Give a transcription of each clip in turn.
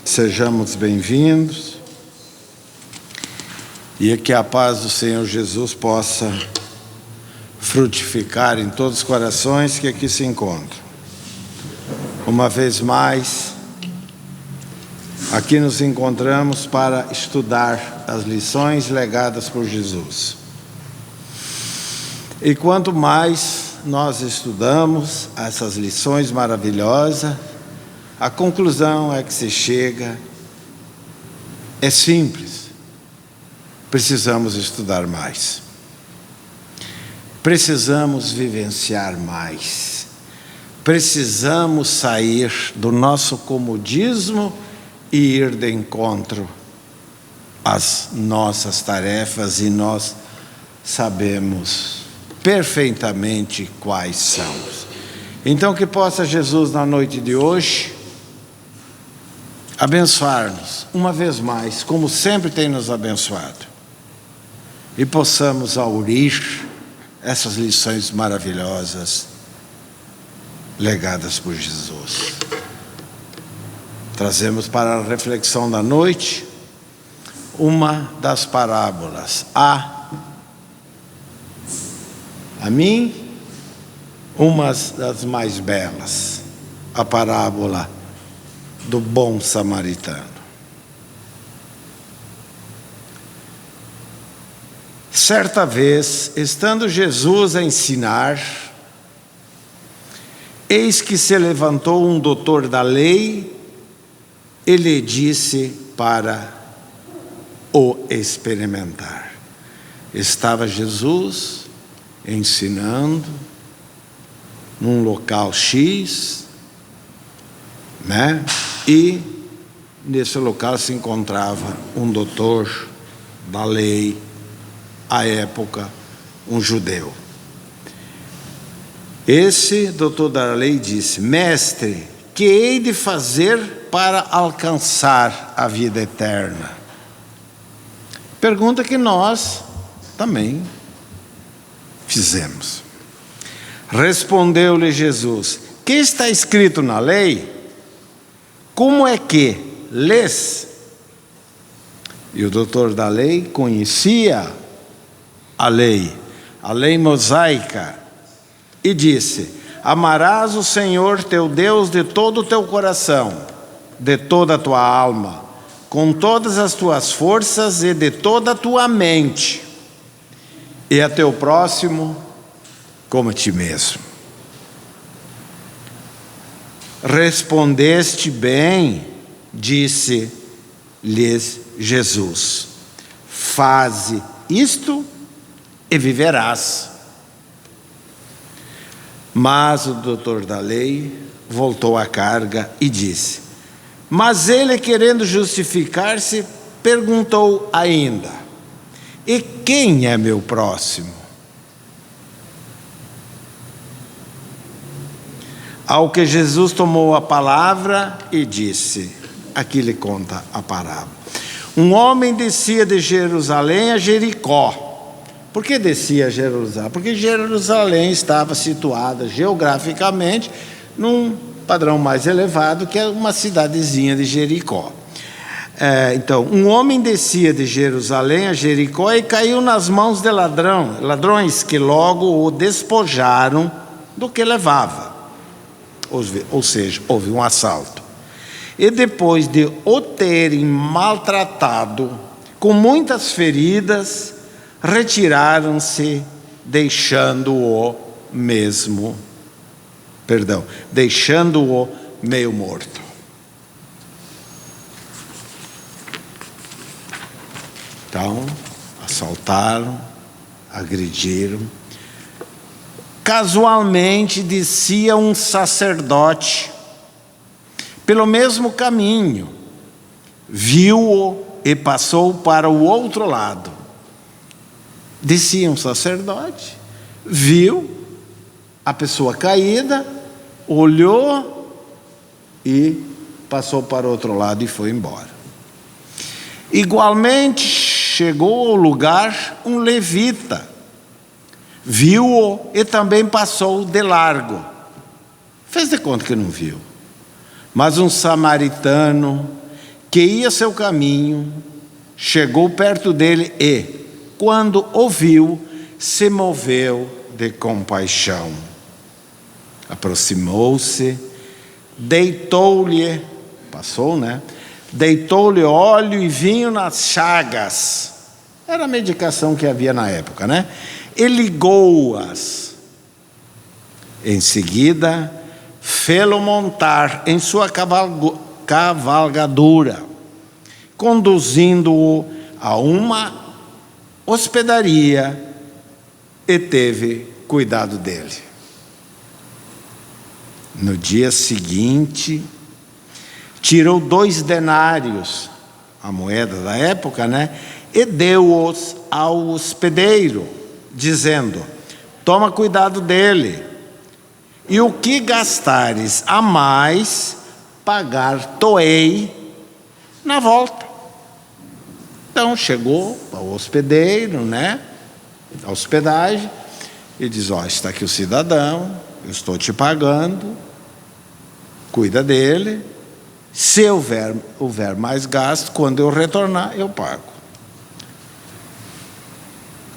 Sejamos bem-vindos e que a paz do Senhor Jesus possa frutificar em todos os corações que aqui se encontram. Uma vez mais, aqui nos encontramos para estudar as lições legadas por Jesus. E quanto mais nós estudamos essas lições maravilhosas, a conclusão é que se chega, é simples, precisamos estudar mais, precisamos vivenciar mais, precisamos sair do nosso comodismo e ir de encontro às nossas tarefas, e nós sabemos perfeitamente quais são. Então que possa Jesus na noite de hoje abençoar-nos uma vez mais, como sempre tem nos abençoado, e possamos aurir essas lições maravilhosas legadas por Jesus. Trazemos para a reflexão da noite uma das parábolas, a mim, uma das mais belas, a parábola do bom samaritano. Certa vez, estando Jesus a ensinar, eis que se levantou um doutor da lei e lhe disse para o experimentar. Estava Jesus ensinando num local X, e nesse local se encontrava um doutor da lei, à época um judeu. Esse doutor da lei disse: mestre, que hei de fazer para alcançar a vida eterna? Pergunta que nós também fizemos. Respondeu-lhe Jesus: que está escrito na lei? Como é que lês? E o doutor da lei conhecia a lei mosaica, e disse: amarás o Senhor teu Deus de todo o teu coração, de toda a tua alma, com todas as tuas forças e de toda a tua mente, e a teu próximo como a ti mesmo. Respondeste bem, disse-lhes Jesus, faze isto e viverás. Mas o doutor da lei voltou à carga e disse: mas ele, querendo justificar-se, perguntou ainda: e quem é meu próximo? Ao que Jesus tomou a palavra e disse, aqui lhe conta a parábola. Um homem descia de Jerusalém a Jericó. Por que descia a Jerusalém? Porque Jerusalém estava situada geograficamente num padrão mais elevado, que é uma cidadezinha de Jericó. Então, um homem descia de Jerusalém a Jericó e caiu nas mãos de ladrões que logo o despojaram do que levava. Ou seja, houve um assalto. E depois de o terem maltratado, com muitas feridas, retiraram-se, deixando-o meio morto. Então, assaltaram, agrediram. Casualmente descia um sacerdote pelo mesmo caminho, viu-o e passou para o outro lado. Descia um sacerdote, viu a pessoa caída, olhou e passou para o outro lado e foi embora. Igualmente chegou ao lugar um levita, viu-o e também passou de largo. Fez de conta que não viu. Mas um samaritano que ia seu caminho, chegou perto dele e, quando ouviu, se moveu de compaixão. Aproximou-se, deitou-lhe, passou, né? Deitou-lhe óleo e vinho nas chagas. Era a medicação que havia na época, né? E ligou-as. Em seguida, fê-lo montar em sua cavalgadura, conduzindo-o a uma hospedaria e teve cuidado dele. No dia seguinte, tirou 2 denários, a moeda da época, né? E deu-os ao hospedeiro, dizendo: toma cuidado dele, e o que gastares a mais, pagar-te-ei na volta. Então chegou ao hospedeiro, né? A hospedagem, e diz: ó, está aqui o cidadão, eu estou te pagando, cuida dele, se houver mais gasto, quando eu retornar, eu pago.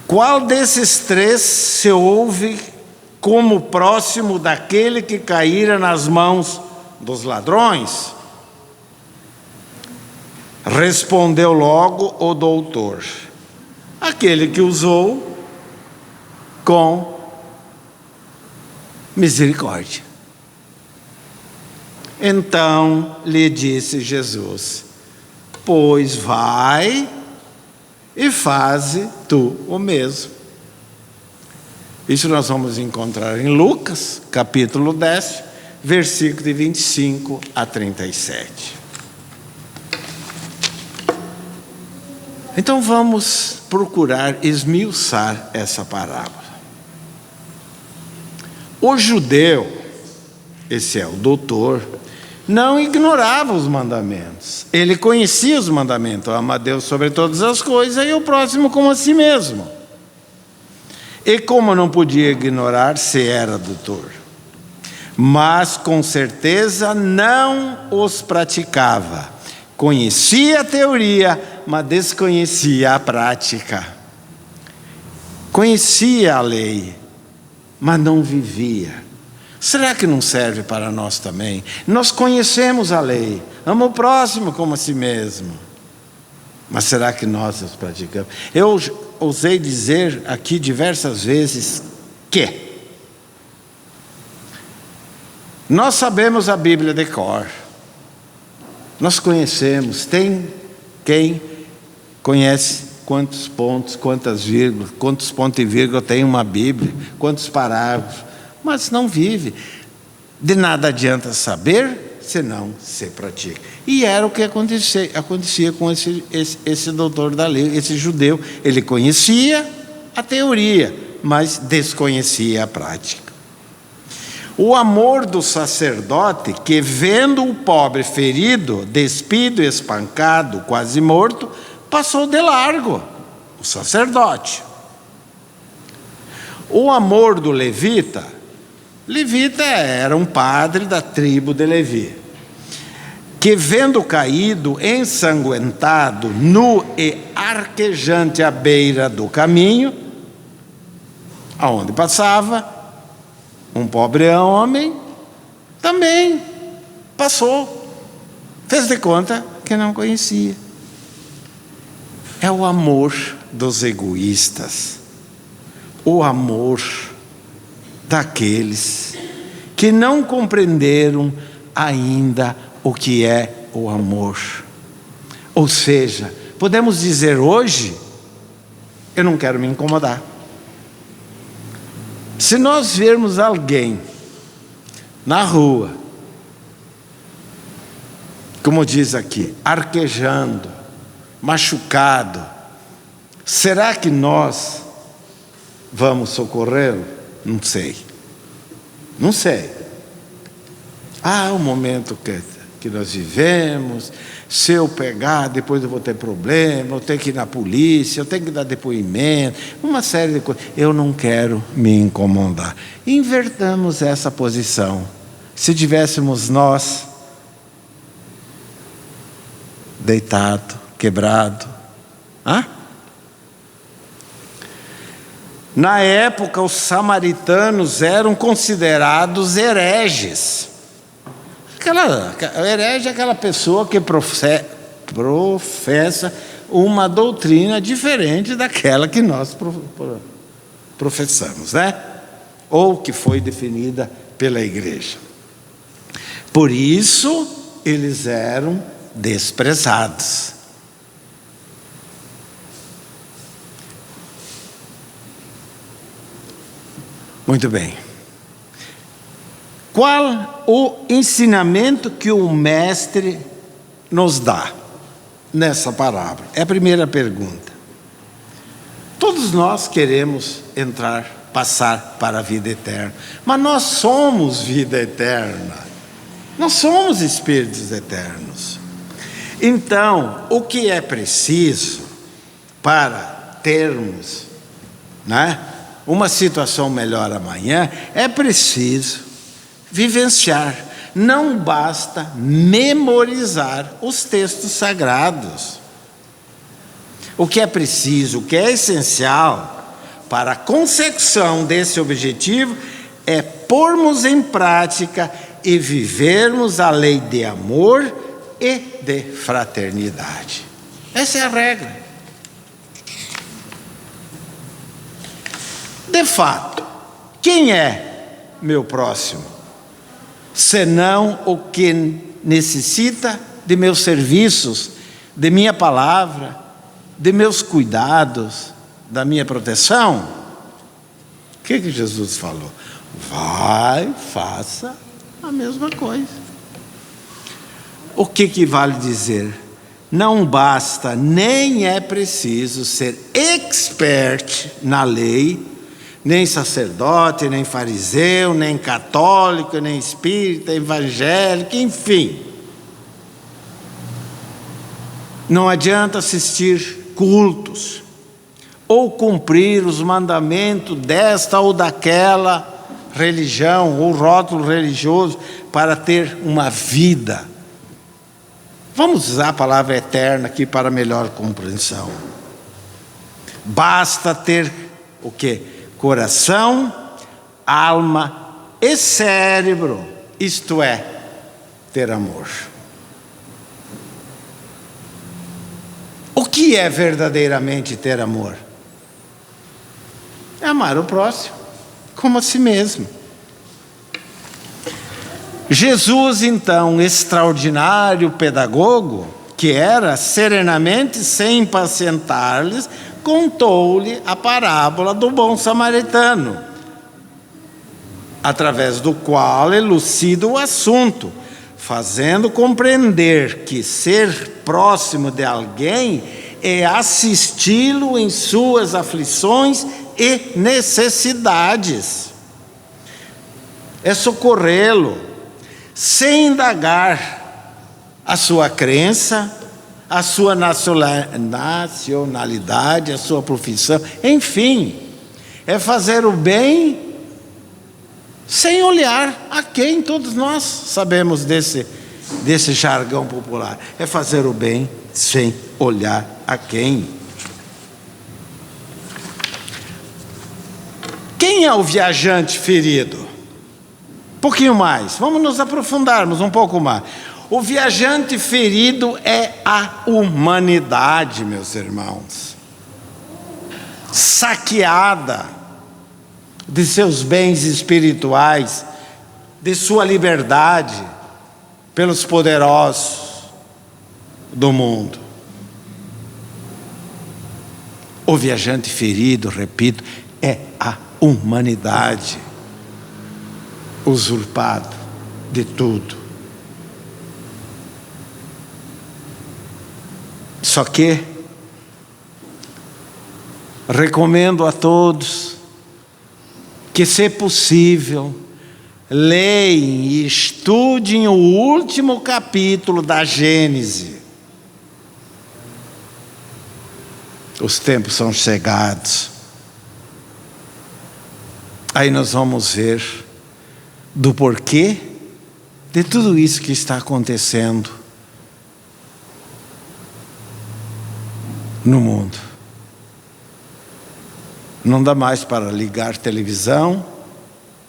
Qual desses 3 se ouve como próximo daquele que caíra nas mãos dos ladrões? Respondeu logo o doutor: aquele que usou com misericórdia. Então lhe disse Jesus: pois vai e faze tu o mesmo. Isso nós vamos encontrar em Lucas, capítulo 10, versículo de 25 a 37. Então vamos procurar esmiuçar essa parábola. O judeu, esse é o doutor, não ignorava os mandamentos. Ele conhecia os mandamentos: ama a Deus sobre todas as coisas e o próximo como a si mesmo. E como não podia ignorar, se era doutor, mas com certeza não os praticava. Conhecia a teoria, mas desconhecia a prática. Conhecia a lei, mas não vivia. Será que não serve para nós também? Nós conhecemos a lei, ama o próximo como a si mesmo, mas será que nós os praticamos? Eu ousei dizer aqui diversas vezes que nós sabemos a Bíblia de cor, nós conhecemos. Tem quem conhece quantos pontos, quantas vírgulas, quantos pontos e vírgula tem uma Bíblia, quantos parágrafos, mas não vive. De nada adianta saber se não se pratica. E era o que acontecia com esse doutor da lei, esse judeu. Ele conhecia a teoria, mas desconhecia a prática. O amor do sacerdote, que vendo o pobre ferido, despido, espancado, quase morto, passou de largo, o sacerdote. O amor do levita era um padre da tribo de Levi, que vendo caído, ensanguentado, nu e arquejante à beira do caminho, aonde passava, um pobre homem também passou, fez de conta que não conhecia. É o amor dos egoístas, o amor daqueles que não compreenderam ainda o que é o amor. Ou seja, podemos dizer hoje: eu não quero me incomodar. Se nós vermos alguém na rua, como diz aqui, arquejando, machucado, será que nós vamos socorrê-lo? Não sei. O momento que nós vivemos, se eu pegar, depois eu vou ter problema, eu tenho que ir na polícia, eu tenho que dar depoimento, uma série de coisas. Eu não quero me incomodar. Invertamos essa posição. Se tivéssemos nós deitado, quebrado. Hã? Na época, os samaritanos eram considerados hereges. Herege é aquela pessoa que professa uma doutrina diferente daquela que nós professamos, né? Ou que foi definida pela igreja. Por isso, eles eram desprezados. Muito bem. Qual o ensinamento que o mestre nos dá nessa parábola? É a primeira pergunta. Todos nós queremos passar para a vida eterna, mas nós somos vida eterna. Nós somos espíritos eternos. Então, o que é preciso para termos, né, uma situação melhor amanhã, é preciso vivenciar. Não basta memorizar os textos sagrados. O que é preciso, o que é essencial para a consecução desse objetivo é pormos em prática e vivermos a lei de amor e de fraternidade. Essa é a regra. De fato, quem é meu próximo? Senão o que necessita de meus serviços, de minha palavra, de meus cuidados, da minha proteção? O que Jesus falou? Vai, faça a mesma coisa. O que vale dizer? Não basta, nem é preciso ser expert na lei, nem sacerdote, nem fariseu, nem católico, nem espírita, evangélico, enfim. Não adianta assistir cultos, ou cumprir os mandamentos desta ou daquela religião, ou rótulo religioso, para ter uma vida. Vamos usar a palavra eterna aqui para melhor compreensão. Basta ter o quê? Coração, alma e cérebro, isto é, ter amor. O que é verdadeiramente ter amor? É amar o próximo como a si mesmo. Jesus, então, extraordinário pedagogo, que era, serenamente, sem impacientar-lhes, contou-lhe a parábola do bom samaritano, através do qual elucida o assunto, fazendo compreender que ser próximo de alguém é assisti-lo em suas aflições e necessidades, é socorrê-lo, sem indagar a sua crença, a sua nacionalidade, a sua profissão, enfim, é fazer o bem sem olhar a quem. Todos nós sabemos desse jargão popular, é fazer o bem sem olhar a quem. Quem é o viajante ferido? Um pouquinho mais, vamos nos aprofundarmos um pouco mais. O viajante ferido é a humanidade, meus irmãos, saqueada de seus bens espirituais, de sua liberdade, pelos poderosos do mundo. O viajante ferido, repito, é a humanidade, usurpado de tudo. Só que recomendo a todos que, se possível, leiam e estudem o último capítulo da Gênese. Os tempos são chegados. Aí nós vamos ver do porquê de tudo isso que está acontecendo no mundo. Não dá mais para ligar televisão,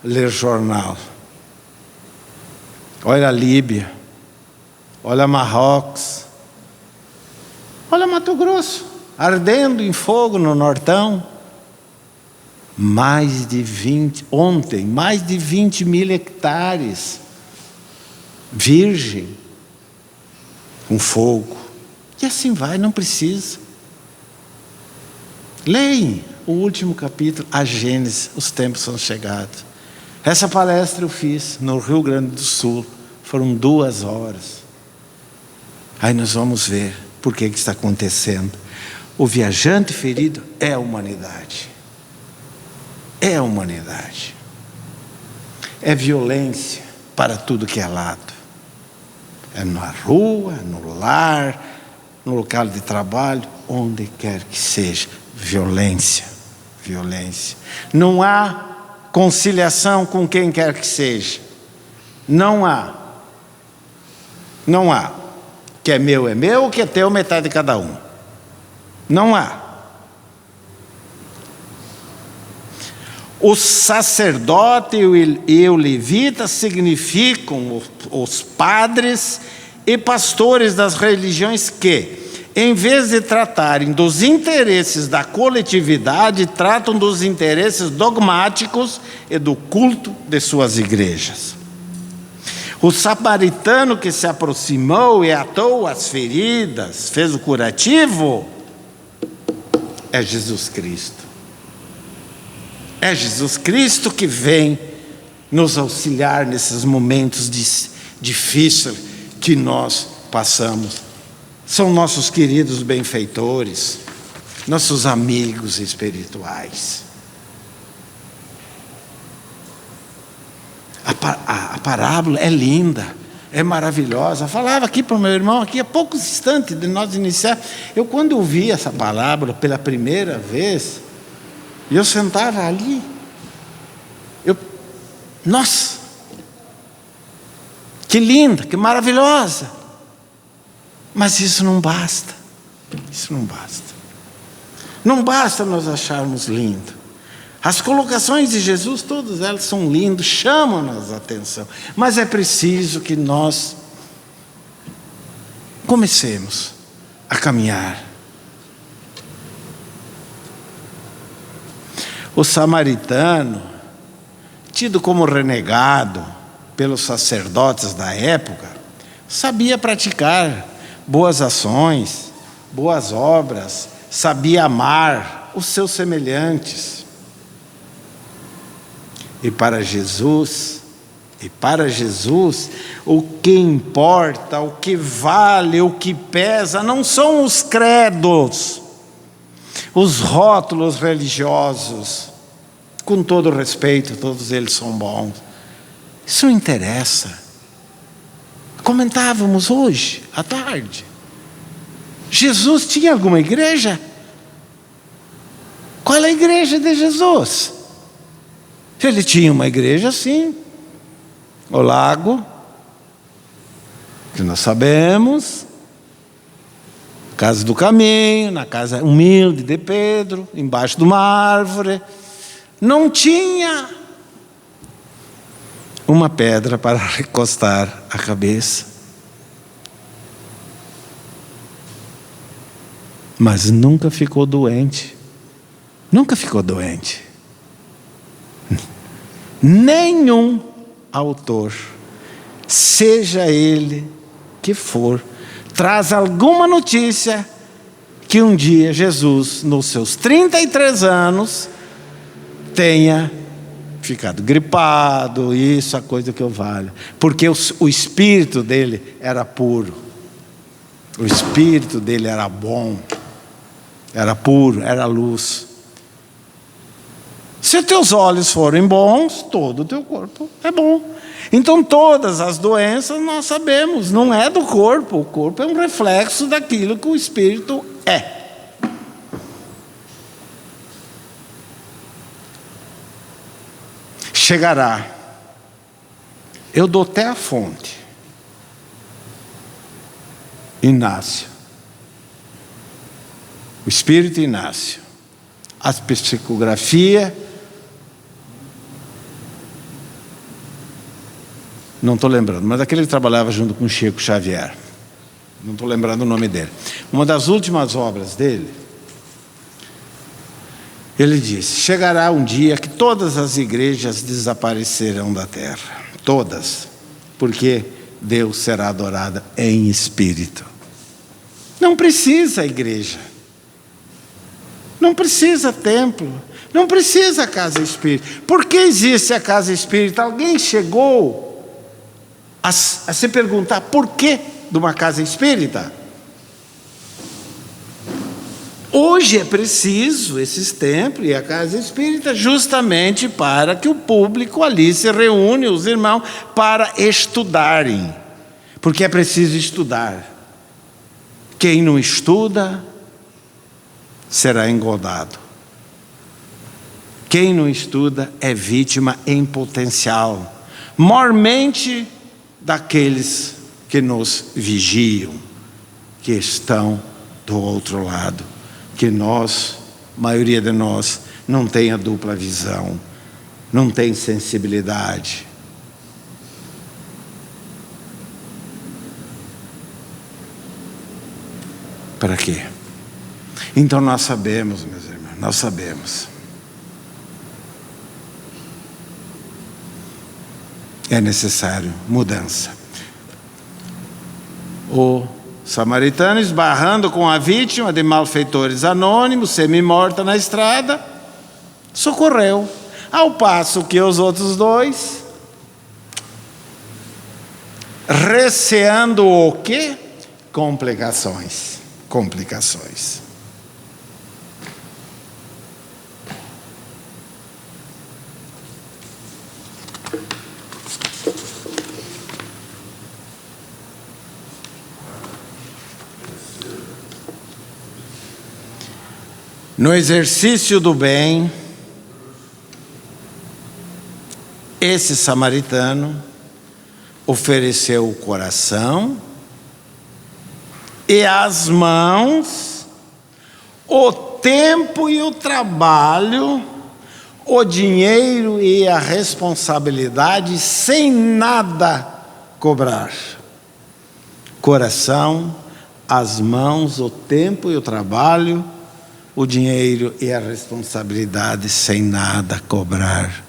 ler jornal. Olha a Líbia, olha Marrocos, olha Mato Grosso, ardendo em fogo no Nortão. Ontem, mais de 20 mil hectares, virgem, com fogo. E assim vai, não precisa. Leem o último capítulo, a Gênesis, os tempos são chegados. Essa palestra eu fiz no Rio Grande do Sul, foram 2 horas. Aí nós vamos ver por que está acontecendo. O viajante ferido é a humanidade. É a humanidade. É violência para tudo que é lado. É na rua, no lar, no local de trabalho, onde quer que seja. Violência, violência. Não há conciliação com quem quer que seja. Não há. Não há. O que é meu, o que é teu, metade de cada um. Não há. O sacerdote e o levita significam os padres e pastores das religiões que, em vez de tratarem dos interesses da coletividade, tratam dos interesses dogmáticos e do culto de suas igrejas. O samaritano que se aproximou e atou as feridas, fez o curativo, é Jesus Cristo. É Jesus Cristo que vem nos auxiliar nesses momentos difíceis que nós passamos. São nossos queridos benfeitores, nossos amigos espirituais. A parábola é linda, é maravilhosa. Eu falava aqui para o meu irmão, aqui há poucos instantes de nós iniciar. Quando eu vi essa parábola pela primeira vez, e eu sentava ali, nossa, que linda, que maravilhosa. Mas isso não basta, isso não basta. Não basta nós acharmos lindo. As colocações de Jesus, todas elas são lindas, chamam-nos a atenção. Mas é preciso que nós comecemos a caminhar. O samaritano, tido como renegado pelos sacerdotes da época, sabia praticar boas ações, boas obras, sabia amar os seus semelhantes. E para Jesus, o que importa, o que vale, o que pesa, não são os credos, os rótulos religiosos. Com todo respeito, todos eles são bons. Isso não interessa. Comentávamos hoje, à tarde. Jesus tinha alguma igreja? Qual é a igreja de Jesus? Ele tinha uma igreja, sim. O lago, que nós sabemos. Casa do Caminho, na casa humilde de Pedro, embaixo de uma árvore. Não tinha uma pedra para recostar a cabeça. Mas nunca ficou doente. Nunca ficou doente. Nenhum autor, seja ele que for, traz alguma notícia que um dia Jesus, nos seus 33 anos, tenha ficado gripado, isso, a coisa que eu valho. Porque o espírito dele era puro. O espírito dele era bom. Era puro, era luz. Se teus olhos forem bons, todo o teu corpo é bom. Então todas as doenças nós sabemos, não é do corpo. O corpo é um reflexo daquilo que o espírito é. Chegará. Eu dou até a fonte. Inácio. O Espírito Inácio. A psicografia, não estou lembrando, mas aquele que trabalhava junto com Chico Xavier. Não estou lembrando o nome dele. Uma das últimas obras dele, ele disse: chegará um dia que todas as igrejas desaparecerão da terra. Todas. Porque Deus será adorado em espírito. Não precisa igreja. Não precisa templo. Não precisa casa espírita. Por que existe a casa espírita? Alguém chegou a se perguntar por que de uma casa espírita? Hoje é preciso esses templos e a casa espírita justamente para que o público ali se reúne, os irmãos, para estudarem. Porque é preciso estudar. Quem não estuda será engodado. Quem não estuda é vítima em potencial, mormente daqueles que nos vigiam, que estão do outro lado, que nós, a maioria de nós, não tem a dupla visão, não tem sensibilidade. Para quê? Então nós sabemos, meus irmãos, nós sabemos. É necessário mudança. O samaritano, esbarrando com a vítima de malfeitores anônimos, semi-morta na estrada, socorreu. Ao passo que os outros dois, receando o quê? Complicações. No exercício do bem, esse samaritano ofereceu o coração e as mãos, o tempo e o trabalho, o dinheiro e a responsabilidade, sem nada cobrar. Coração, as mãos, o tempo e o trabalho, o dinheiro e a responsabilidade, sem nada cobrar.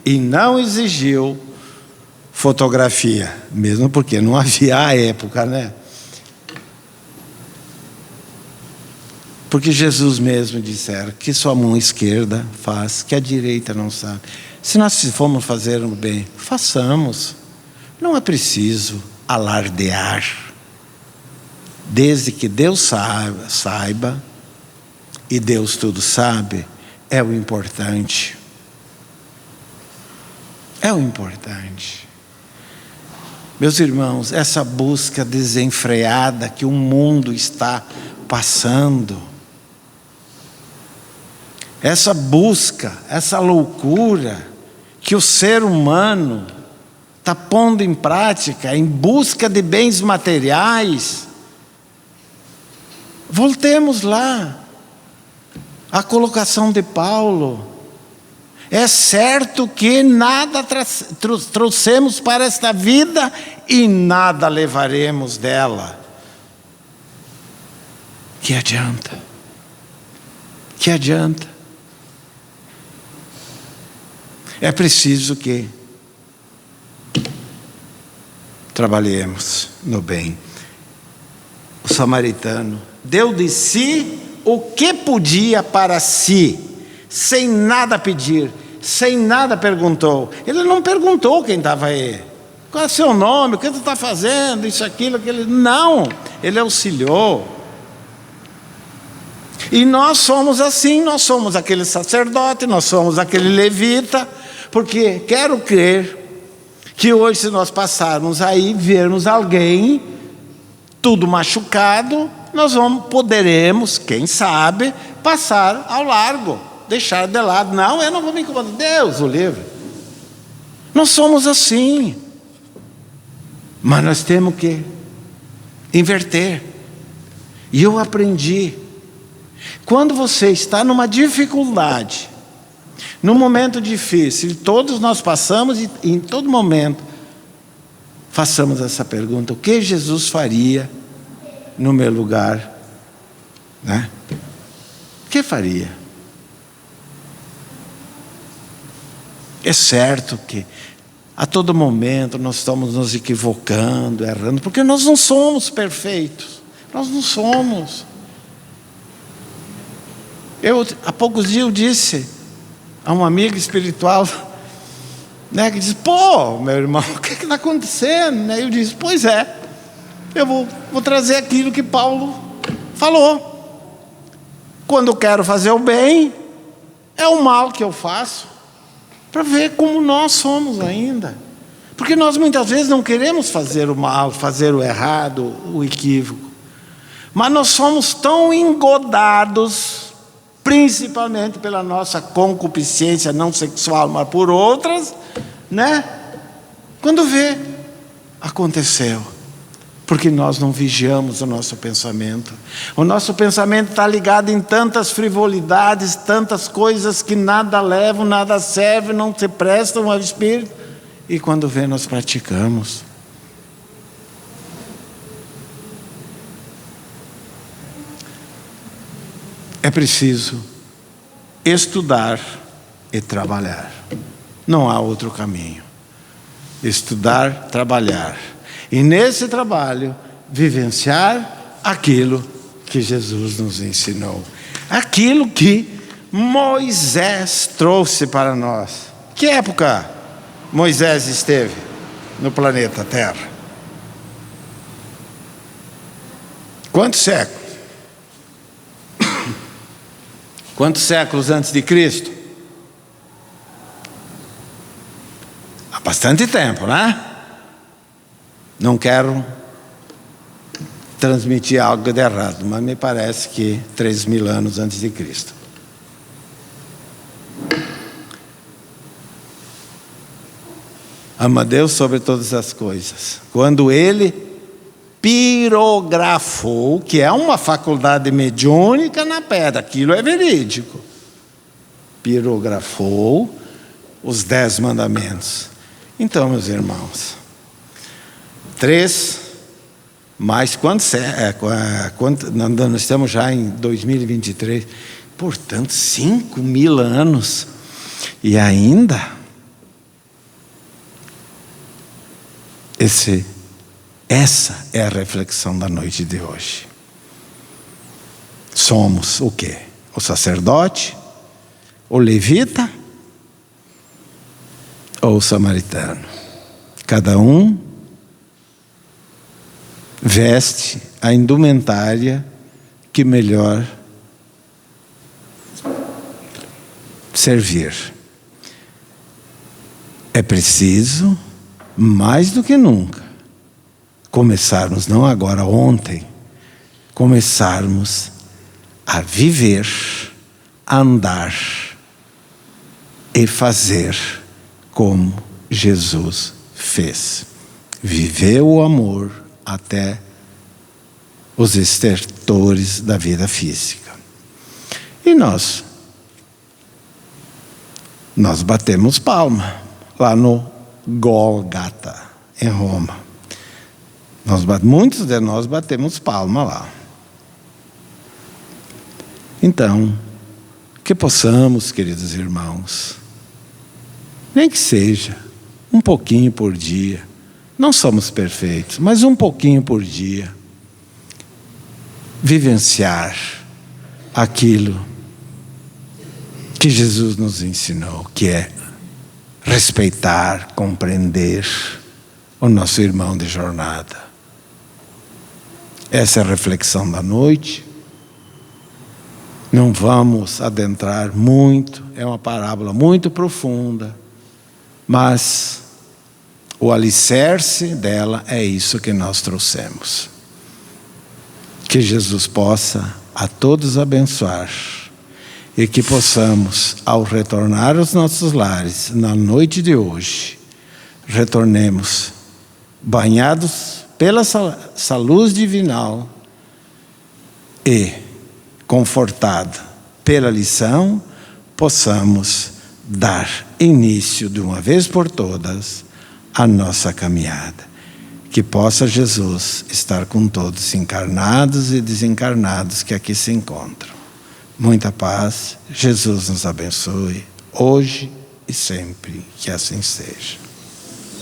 E não exigiu fotografia, mesmo porque não havia a época, né? Porque Jesus mesmo dissera que sua mão esquerda faz, que a direita não sabe. Se nós formos fazer o bem, façamos. Não é preciso alardear. Desde que Deus saiba, e Deus tudo sabe, é o importante. É o importante. Meus irmãos, essa busca desenfreada que o mundo está passando, essa busca, essa loucura que o ser humano está pondo em prática, em busca de bens materiais, voltemos lá, à colocação de Paulo. É certo que nada trouxemos para esta vida e nada levaremos dela. Que adianta? Que adianta? É preciso que trabalhemos no bem. O samaritano deu de si o que podia para si, sem nada pedir, sem nada perguntou. Ele não perguntou quem estava aí. Qual é o seu nome? O que você está fazendo? Isso, aquilo, aquele. Não, ele auxiliou. E nós somos assim, nós somos aquele sacerdote, nós somos aquele levita, porque quero crer que hoje, se nós passarmos aí, vermos alguém tudo machucado, nós poderemos, quem sabe, passar ao largo, deixar de lado. Não, eu não vou me incomodar. Deus o livre. Nós somos assim. Mas nós temos que inverter. E eu aprendi, quando você está numa dificuldade, num momento difícil, todos nós passamos, e em todo momento, façamos essa pergunta: o que Jesus faria no meu lugar? Né? O que faria? É certo que a todo momento nós estamos nos equivocando, errando, porque nós não somos perfeitos. Nós não somos. Há poucos dias eu disse a um amigo espiritual, né, que disse: pô, meu irmão, o que está acontecendo? Né? Eu disse: pois é, eu vou trazer aquilo que Paulo falou. Quando eu quero fazer o bem, é o mal que eu faço, para ver como nós somos ainda. Porque nós muitas vezes não queremos fazer o mal, fazer o errado, o equívoco. Mas nós somos tão engodados, principalmente pela nossa concupiscência não sexual, mas por outras, né? Quando vê, aconteceu. Porque nós não vigiamos o nosso pensamento. O nosso pensamento está ligado em tantas frivolidades, tantas coisas que nada levam, nada servem, não se prestam ao Espírito. E quando vê, nós praticamos. É preciso estudar e trabalhar. Não há outro caminho. Estudar, trabalhar. E nesse trabalho, vivenciar aquilo que Jesus nos ensinou. Aquilo que Moisés trouxe para nós. Que época Moisés esteve no planeta Terra? Quantos séculos? Quantos séculos antes de Cristo? Há bastante tempo, né? Não quero transmitir algo de errado, mas me parece que 3.000 anos antes de Cristo. Ama Deus sobre todas as coisas. Quando ele pirografou, que é uma faculdade mediúnica na pedra, aquilo é verídico. Pirografou os 10 mandamentos. Então, meus irmãos, 3, mais quantos? Nós estamos já em 2023, portanto, 5.000 anos. E ainda, essa é a reflexão da noite de hoje. Somos o quê? O sacerdote? O levita? Ou o samaritano? Cada um veste a indumentária que melhor servir. É preciso, mais do que nunca, começarmos, não agora, ontem, começarmos a viver, a andar e fazer como Jesus fez. Viveu o amor até os estertores da vida física. E nós batemos palma lá no Gólgota, em Roma. Muitos de nós batemos palma lá. Então, que possamos, queridos irmãos, nem que seja um pouquinho por dia, não somos perfeitos, mas um pouquinho por dia, vivenciar aquilo que Jesus nos ensinou, que é respeitar, compreender o nosso irmão de jornada. Essa é a reflexão da noite. Não vamos adentrar muito, é uma parábola muito profunda, mas o alicerce dela é isso que nós trouxemos. Que Jesus possa a todos abençoar e que possamos, ao retornar aos nossos lares na noite de hoje, retornemos banhados pela essa luz divinal e confortado pela lição, possamos dar início de uma vez por todas à nossa caminhada. Que possa Jesus estar com todos, encarnados e desencarnados que aqui se encontram. Muita paz, Jesus nos abençoe, hoje e sempre, que assim seja.